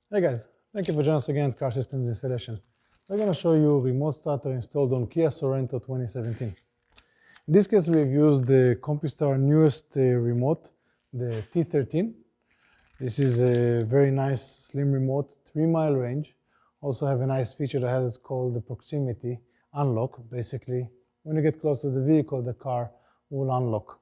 Hey guys, thank you for joining us again at Car Systems Installation. We're going to show you a remote starter installed on Kia Sorento 2017. In this case, we've used the Compustar newest remote, the T13. This is a very nice slim remote, 3-mile range. Also have a nice feature that has called the proximity unlock. Basically, when you get close to the vehicle, the car will unlock.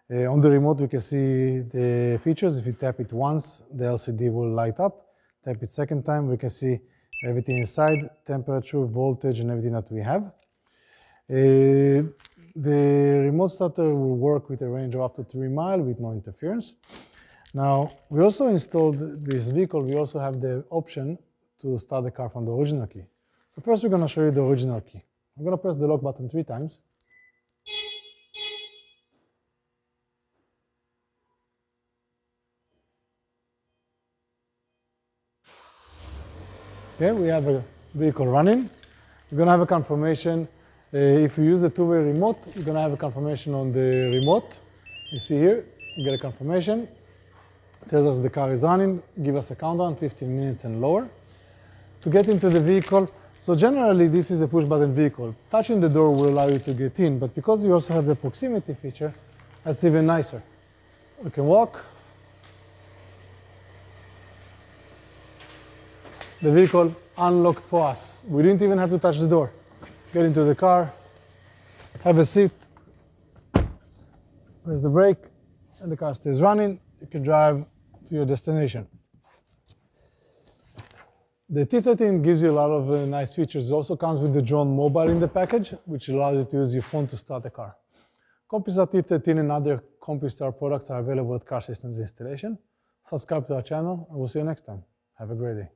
On the remote, we can see the features. If you tap it once, the LCD will light up. Tap it second time, we can see everything inside, temperature, voltage, and everything that we have. The remote starter will work with a range of up to 3 miles with no interference. Now, we also installed this vehicle. We also have the option to start the car from the original key. So first, we're going to show you the original key. I'm going to press the lock button 3 times. Okay, we have a vehicle running. You're going to have a confirmation. If you use the two-way remote, you're going to have a confirmation on the remote. You see here, you get a confirmation. It tells us the car is running. Give us a countdown, 15 minutes and lower. To get into the vehicle, so generally this is a push-button vehicle. Touching the door will allow you to get in, but because we also have the proximity feature, that's even nicer. We can walk. The vehicle unlocked for us. We didn't even have to touch the door. Get into the car, have a seat, press the brake, and the car stays running. You can drive to your destination. The T13 gives you a lot of nice features. It also comes with the drone mobile in the package, which allows you to use your phone to start the car. Compustar T13 and other Compustar products are available at Car Systems Installation. Subscribe to our channel, and we'll see you next time. Have a great day.